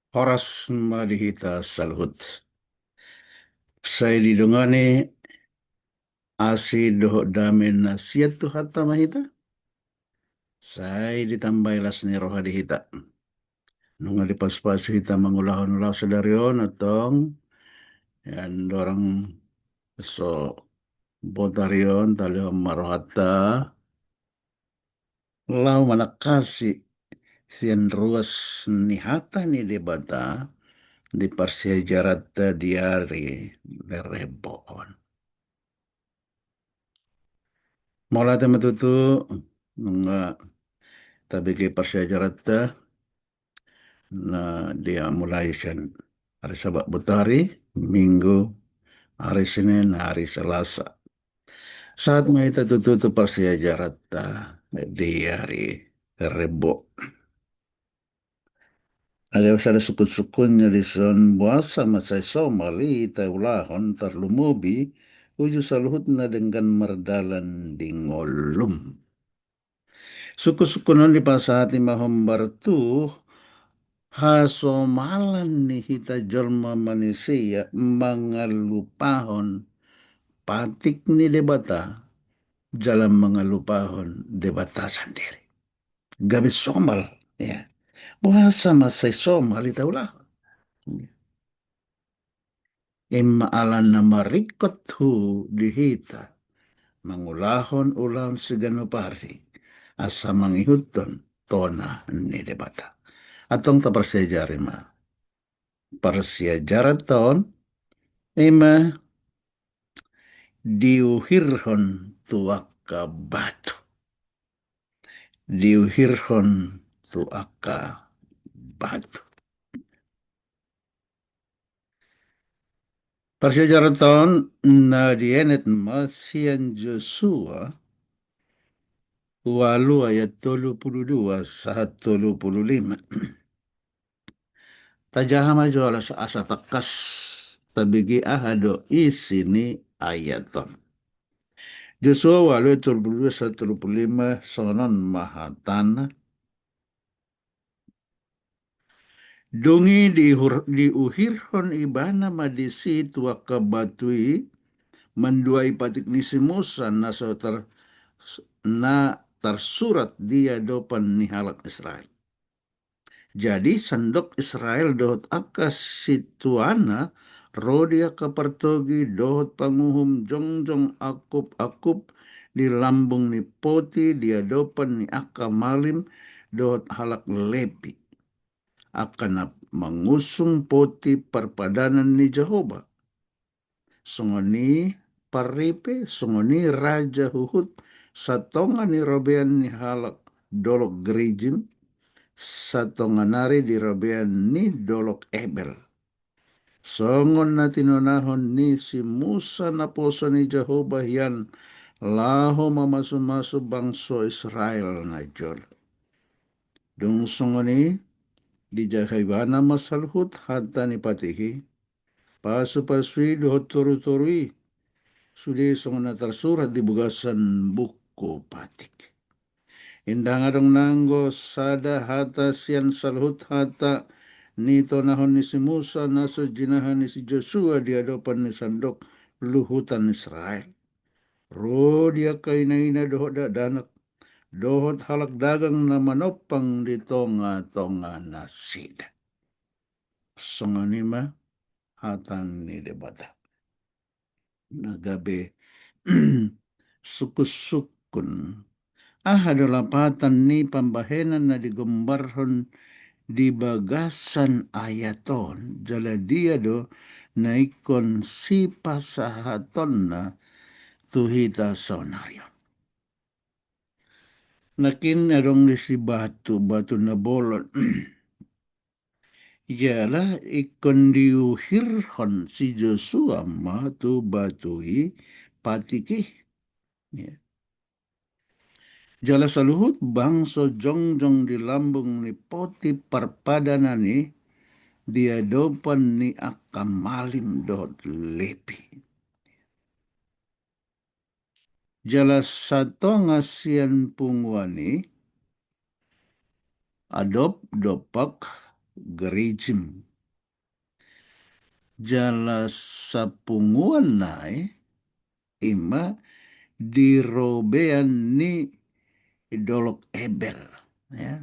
Horas Madihita Salhut. Saya didongane asi dohok damen nasiat tu hatta mahita. Saya ditambahi lasni roha dihita. Nunga di pas-pas hita mangulahon ulah sedarion atong yan dorang so botarion tali marohata lau manakasi sian ruas ni hata ni debata di parsiajarat diari lerebon. Mula matutu nunga tabi kay parsiajarata na dia mulai siyan hari Sabak Butari, Minggu, hari Senin, hari Selasa. Saat may tututo parsiajarata di hari Rebo. Aga sada sukun-sukunnya di son buasa masay somali taulahon tarlumubi uju saluhut na dengan merdalan di ngolum. Suku-sukunon di pasati mahombar tu hasomalan ni hita jalma manusia mangalupahon patik ni debata jalan mangalupahon debata sendiri. Gabi somal ya. Bahasa masay somal itaulah. Imaalan na marikot hu dihita mangulahon ulam siganupari asa mangihuton tona ni debata. Atong taparsejarima ma. Parsiajaraton ima diuhirhon tuaka batu. Diuhirhon tuaka batu. Parsiajaraton na dienet masian Joshua 8 ayat 32 sahat 35. Tajahama joala sa asa takas tabigi ahado isini ayaton. Joshua 8:32 sahat 35 sonon mahatana. Dungi diuhirhon ibana madisi tua kabatui menduai patik nisi Musa na tersurat dia dopan ni halak Israel. Jadi sandok Israel dohot akas situana rodia kapartogi dohot panguhum jongjong akup di lambung ni poti dia dopan ni aka malim dohot halak lepi akan mengusung poti perpadanan ni Jehovah. Songoni paripe songoni raja huhut satonga ni robean ni halak dolok gerijim satonganari di robean ni dolok ebel. Songon na tinonahon ni si Musa na poso ni Jehovah yan laho mamasu-masu bangso Israel na jol. Dung songoni di jahibana masalhut hatta ni patihi pasu-pasui dohot toru-torui sudi songona tersurat di bugasan buku patik. Indang adong nanggo sada hata sian salhut hata ni tonahon ni si Musa naso jinahan ni si Joshua di hadapan ni sandok luhutan Israel. Ro dia kaina-ina dohot danak dohot halak dagang na manopang di tonga-tonga nasida. Songanima hatan ni debata. Nagabe sukus-sukun. Adalah patan ni pambahenan na digombarhon di bagasan ayaton. Jala dia do naikon si pasahaton na tuhita sonario. Nakin adong di si batu na bolon. Ialah ikon diuhirhon si Joshua ma tu batui patiki. Ya. Jala saluhut bangso jongjong di lambung ni poti parpadanani dia dopan ni akamalim dot lepi. Jala sato ngasian pungwani adop dopak gerijim. Jala sapunguan nae ima dirobean ni dolok ebel. Ya.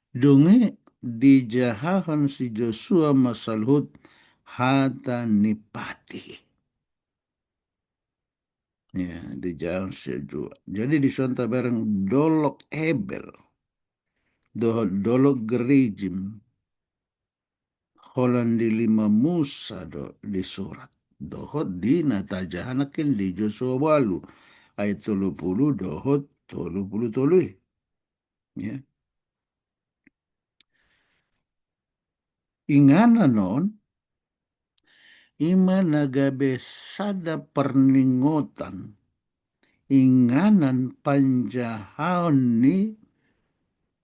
Dunge dijahahan si Joshua masalhut hata nipati. Ya, dijahahan si Joshua. Jadi disonta bareng dolok ebel. Dolok gerijim. Holandi lima Musa di surat. Dohot dina tajahanakin di Joshua walu. Ayat 30 dohot 30. Ya. Ingana non, ima nagabe sada perningotan. Inganan panjahaon ni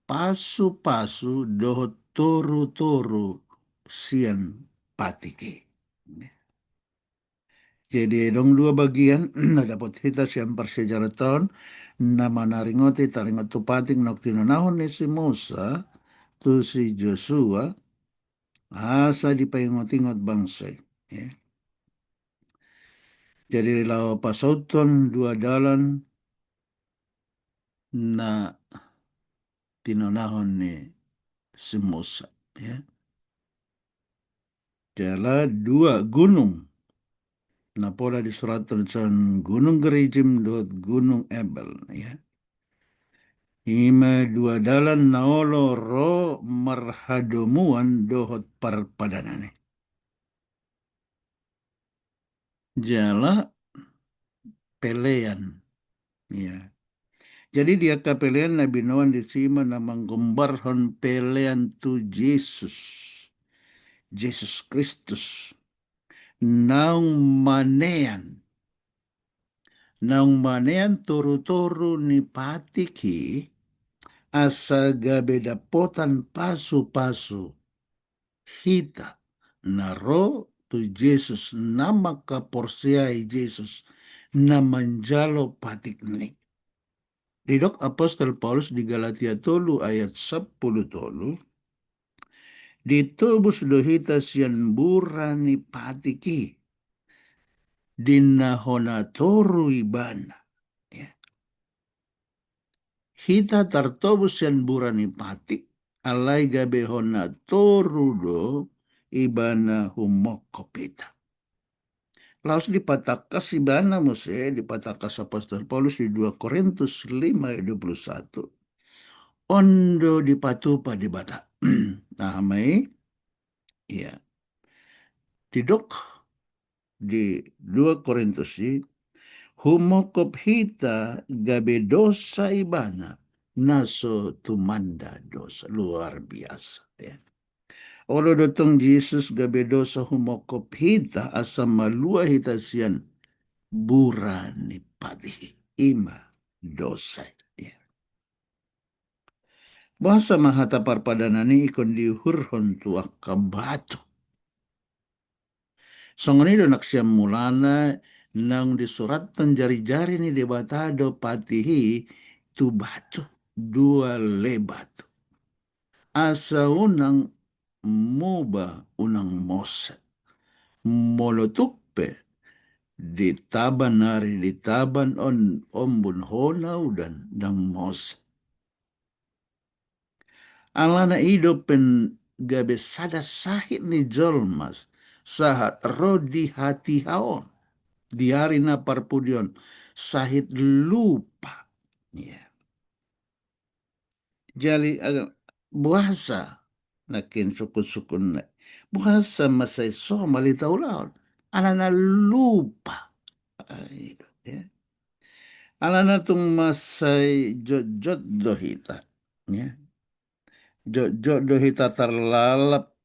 pasu-pasu dohot toru-toru sian patiki. Jadi dong dua bagian dapat kita siam persejarah tahun nama naringoti taringot tu pating nok tinanahon ni si Musa tu si Joshua asa dipaingot-ingot bangsa. Ya. Jadi lau pasauton dua dalan na tinanahon ni si Musa. Ya. Jala dua gunung. Napola di surat tulisan Gunung Gerizim dot Gunung Ebel. Ya. Ima dua dalan naolo ro marhadomuan dohot parpadanane. Jala pelean. Ya. Jadi dia kapelean Nabi Noan di sima na manggembarhon pelean tu Yesus. Yesus Kristus. Naung manean. Naung manean toru-toru ni patiki asa gabeda potan pasu-pasu hita naro tu Yesus nama kaporsiai Yesus na manjalo patik ni. Didok Apostol Paulus di Galatia tolu ayat 10 tolu ditubus dohita sian burani patiki dinahona toru ibana. Ya. Hita tartobus sian burani patik alai gabehona toru do ibana humokopita. Laos dipatakas ibana mose dipatakas Apostol Paulus di 2 Korintus 5 ayat 21. Ondo dipatupa di bata. Nah, mai ya. Didok di 2 Korintus humokop hita gabe dosa ibana naso tumanda dosa luar biasa ya. Olo dotong Yesus gabe dosa humokop hita asa malua hita sian burani padi ima dosa ya. Bahasa mahata parpadanani ikon dihurhon tuak kabatu. Songonido naksiam mulana nang disuratan jari-jari ni debatado patihi tu batu dua lebatu. Asa unang muba unang mosa. Molotupe ditaban nari ditaban on ombun honau dan mosa. Alana idopen gabe sada sahit ni jolmas sahat rodi hati haon di hari na parpudion sahit lupa ya. Jali buasa nakin sukun-sukun na buasa masay so malitaw laon alana lupa ya. Alana tung masay jot dohita ya. Jot dohita terlalap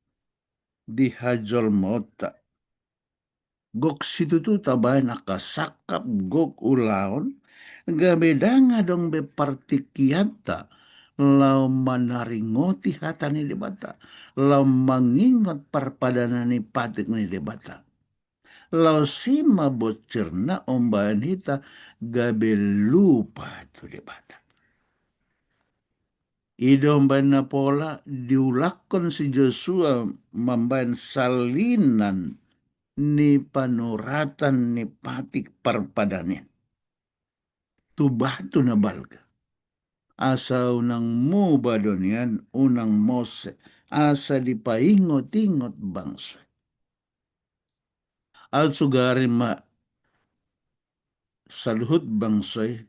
di hajol mota. Gok situ tu tabay nakasakap gok ulaon. Gabedanga dong be partikiata. Lau manaringoti hata ni debata. Lau mangingat parpadana ni patik ni debata. Lau sima bocerna ombayan hita gabe lupa tu debata. Idong bain na pola diulakon si Joshua mambain salinan ni panuratan ni patik parpadanin. Tu batu na balga. Asa unang mu badonian unang Mose. Asa dipaingot-ingot bangsa. Al sugarin ma saluhut bangsay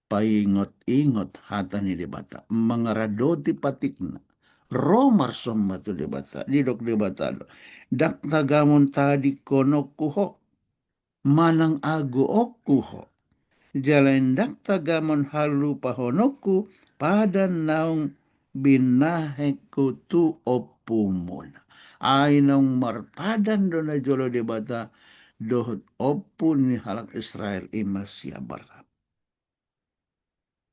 paingot-ingot hata ni debata. Mangaradoti patikna. Romar sombatu debata. Didok debata. Dak tagamon tadi kono kuho. Manang ago okuho. Jalendak tagamon halu pahonoku pada naung binaheku tu opumuna. Ainong marpadan dona jolo debata dohot opun ni halak Israel imasya barat.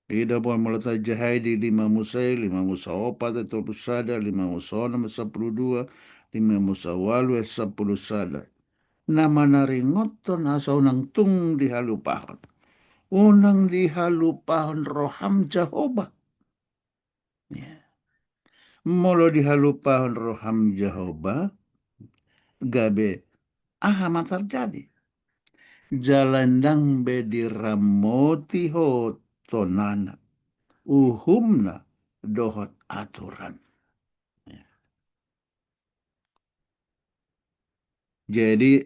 Ida pun mulata jahai di 5 Musa, 5 Musa 4, 30 sada, 5 Musa 6, 12, 5 Musa 8, 10 sada. Nama naringoton asa unang tung dihalupahon. Unang dihalupahon roham Jehovah. Ya. Molo dihalupahon roham Jehovah, gabe aha terjadi. Jalandang bediramoti ho tonana. Uhumna dohot aturan. Jadi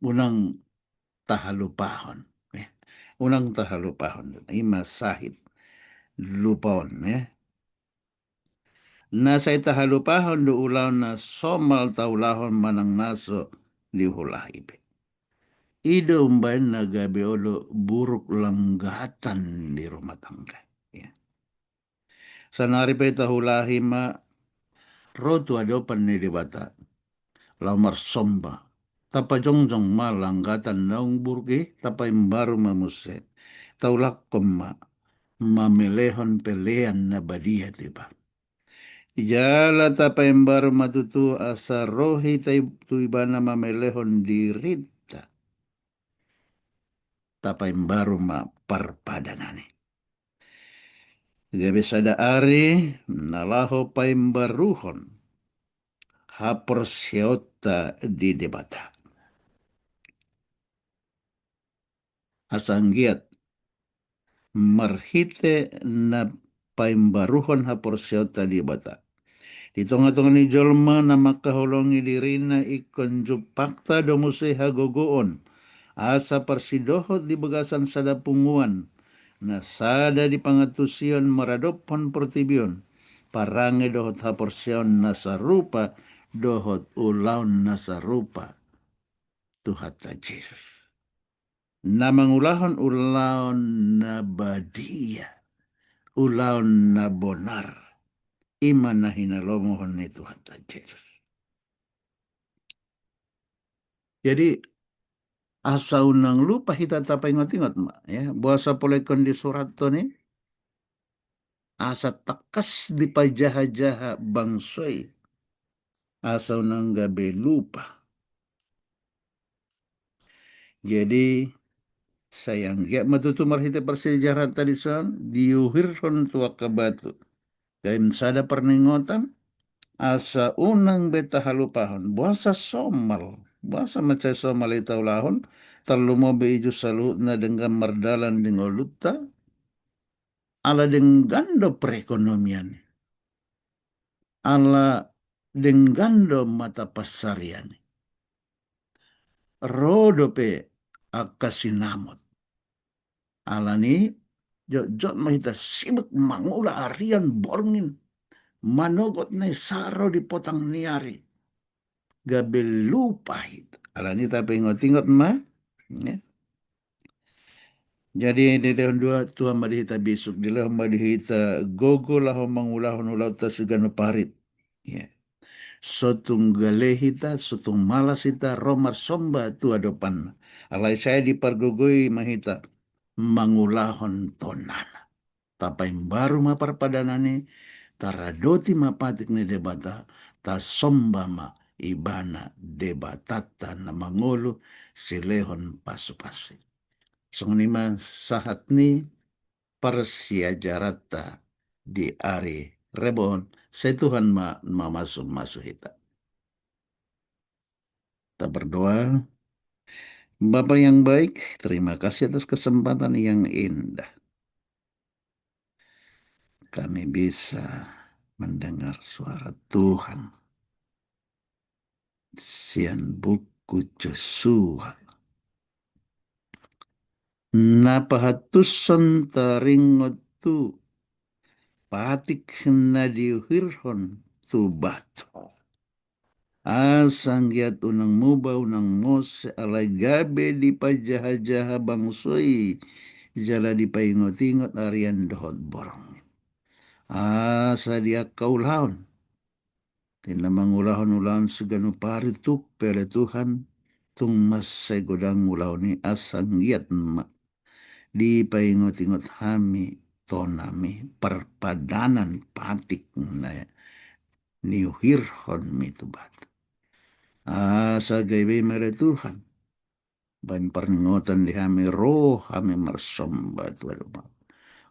unang tahalupahon. Unang tahalupahon. Ima sahid. Lupon. Nasa tahalupahon do ulaw na somal taulahon manang naso lihulahibe. Ida umbain na gabi olo buruk langgatan di rumah tangga. Ya. Sanari pa itahulahi ma rotu adopan ni dibata. Lamar somba. Tapa jongjong ma langgatan naung burki tapa imbaru mamuse. Taulak koma mamelehon pelean na badia tiba. Ijala tapa imbaru matutu asa rohi tuibana mamelehon dirita. Tapa imbaru ma parpadanane. Gabe sada ari nalaho paimbaruhon hapor seota di debata. Asanggiat marhite na paimbaruhon hapor seota di debata. Di tengah-tengah ni jolma na makahulongi dirina ikon jupakta domuse hagogoon. Asa persidohot di bagasan sada punguan. Na sada di pangatusion maradopon portibion. Parange dohot haporsion nasarupa dohot ulaun nasarupa Tuhan Yesus. Na mangulahon ulaun na badia. Ulaun na bonar. Iman na hinalomohon ni Tuhan Yesus. Jadi asa unang lupa hita tapay ingat-ingat ma. Ya, buasa pulay kondi surat to ni. Asa takas di pajaha-jaha bangsoy. Asa unang gabi lupa. Jadi sayang ya matutumar hita persejarah tadi son diuhirson tua kabatu. Kain sada perningotan asa unang beta halupahon. Buasa somal. Buasa macam somal itau lahon. Terlalu mau beiju salut na dengan mardalan dengan luta. Ala denggando perekonomian. Ala denggando mata pasarian. Rodope akasinamot. Ala ni jot mahita sibuk mangula arian borngin. Manogot na saro di potang niari. Gabel lupahit. Ala ni tapi ingot-ingot ma. Ya. Jadi di tahun 2 Tuhan madihita besok. Di lahon madihita gogo lahon mangulahon ulau ta sugano parit. Ya. Sotung galehita, sotung malasita, romar somba tu adopan. Alai saya dipargogoi mahita mangulahon tonana. Tapai baru maparpadanani, taradoti mapatik ni debata, ta somba ma ibana debatata na mangolo silehon pasu-pasu. Songnima sahat ni parsiajarata di ari rebon setuhan masuk masuk hita. Kita berdoa. Bapak yang baik, terima kasih atas kesempatan yang indah. Kami bisa mendengar suara Tuhan. Sian buku Joshua. Napahatusan taringot tu patik na diuhirhon tu bato. Asanggiat unang muba unang mose alay gabe di pajaha-jaha bangsoi jala di paingot-ingot arian dohot borong. Asa dia kaulaon. Tina mangulahon-ulahon seganu parituk pele Tuhan tung masay godang ulahon ni asanggiat ma di paingot-ingot hami tonami perpadanan patik na niuhirhon mitubat. Asa gaybe mere Tuhan. Bain perngotan di hami roh hami mersombat walma.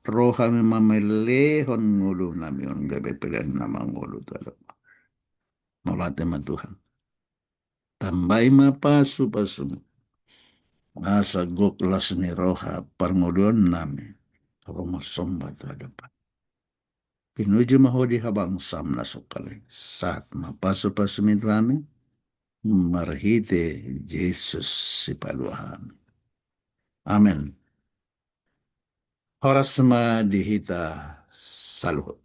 Roh hami mamelehon ngulu nami on gabe pilihan nama ngulu walma. Nolate ma Tuhan. Tambai ma pasu asa goklas ni roha parngudon nami. Romo sombat walma. Pinuju mahodi habang sam na sukali. Saat mapasu-pasu mitu kami. Marhite Jesus si paluahan. Amen. Horas ma dihita saluhut.